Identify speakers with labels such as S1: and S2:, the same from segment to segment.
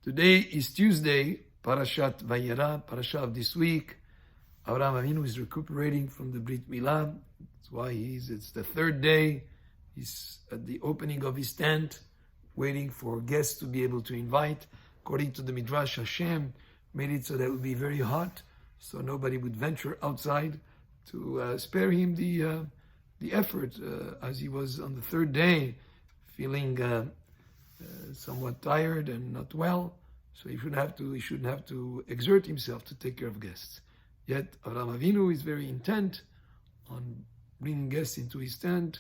S1: Today is Tuesday, Parashat Vayera, Parasha of this week. Avraham Avinu is recuperating from the Brit Milah. That's why it's the third day. He's at the opening of his tent, waiting for guests to be able to invite. According to the Midrash, Hashem made it so that it would be very hot, so nobody would venture outside, to spare him the effort, as he was on the third day, feeling somewhat tired and not well, so he shouldn't have to exert himself to take care of guests. Yet Avraham Avinu is very intent on bringing guests into his tent,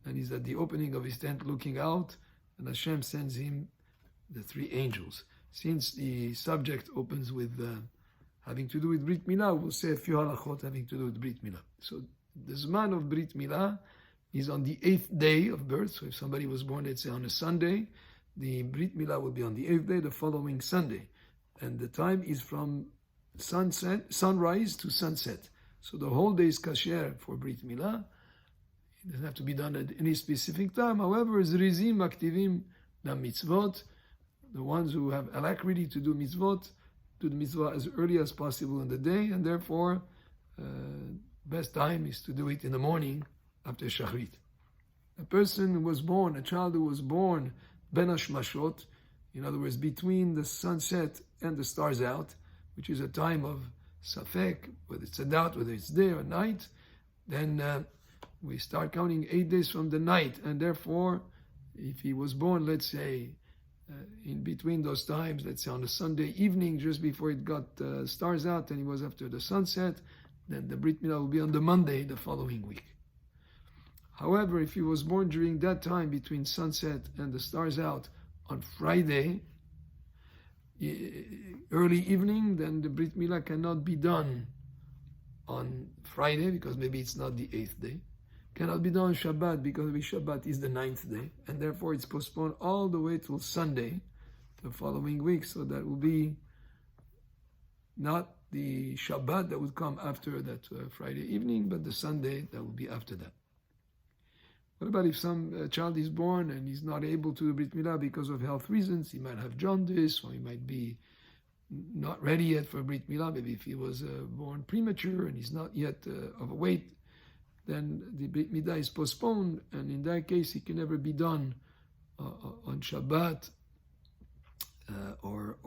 S1: and he's at the opening of his tent looking out, and Hashem sends him the three angels. Since the subject opens with having to do with Brit Milah, we'll say a few halachot having to do with Brit Milah. So the Zman of Brit Milah is on the 8th day of birth. So if somebody was born, let's say, on a Sunday, the Brit Milah will be on the 8th day, the following Sunday. And the time is from sunrise to sunset. So the whole day is kasher for Brit Milah. It doesn't have to be done at any specific time. However, Zrizim Aktivim the mitzvot, the ones who have alacrity to do mitzvot, do the mitzvah as early as possible in the day, and therefore, best time is to do it in the morning after Shachrit. A person who was born, a child who was born ben hashmashot, in other words, between the sunset and the stars out, which is a time of safek, whether it's a doubt, whether it's day or night, then we start counting 8 days from the night, and therefore, if he was born, let's say, in between those times, let's say on a Sunday evening, just before it got stars out, and he was after the sunset, then the Brit Milah will be on the Monday the following week. However, if he was born during that time between sunset and the stars out on Friday, early evening, then the Brit Milah cannot be done on Friday, because maybe it's not the 8th day. Cannot be done on Shabbat, because Shabbat is the 9th day, and therefore it's postponed all the way till Sunday, the following week. So that will be not the Shabbat that would come after that Friday evening, but the Sunday that will be after that. What about if some child is born and he's not able to do Brit Milah because of health reasons? He might have jaundice, or he might be not ready yet for Brit Milah. Maybe if he was born premature and he's not yet of a weight, then the Brit Milah is postponed, and in that case, it can never be done on Shabbat or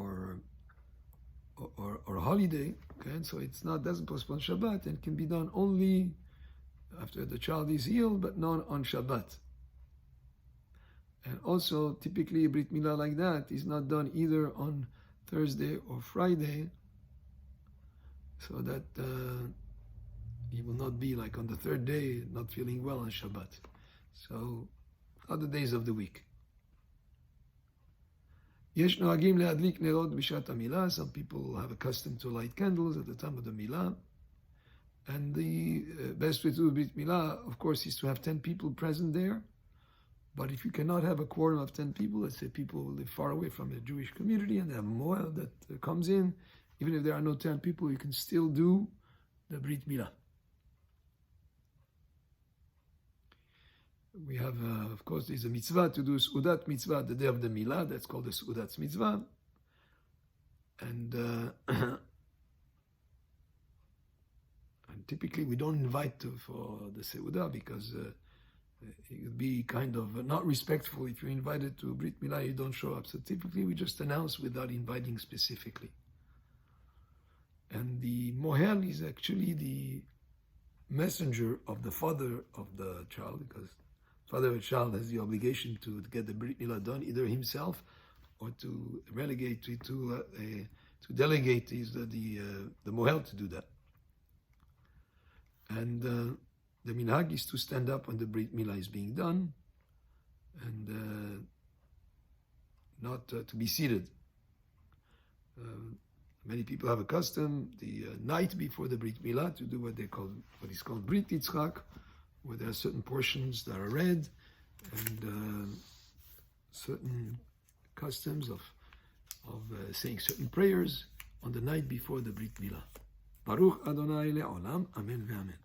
S1: holiday. Okay, and so it's not doesn't postpone Shabbat, and can be done only after the child is healed, but not on Shabbat. And also, typically, a Brit Milah like that is not done either on Thursday or Friday, so that he will not be like on the third day, not feeling well on Shabbat. So, other days of the week. Some people have a custom to light candles at the time of the Milah. And the best way to do Brit Milah, of course, is to have 10 people present there. But if you cannot have a quorum of 10 people, let's say people who live far away from the Jewish community and they have moel that comes in, even if there are no 10 people, you can still do the Brit Milah. We have, of course, there's a mitzvah to do Seudat mitzvah the day of the Milah. That's called the Seudat mitzvah. And typically we don't invite for the Seudah, because it would be kind of not respectful if you're invited to Brit Milah, you don't show up. So typically we just announce without inviting specifically. And the mohel is actually the messenger of the father of the child, because the father of the child has the obligation to get the Brit Milah done, either himself or to relegate it to delegate the mohel to do that. And the minhag is to stand up when the Brit Milah is being done, and not to be seated. Many people have a custom the night before the Brit Milah to do what is called Brit Yitzchak, where there are certain portions that are read, and certain customs of saying certain prayers on the night before the Brit Milah. Baruch Adonai le'olam, amen ve'amen.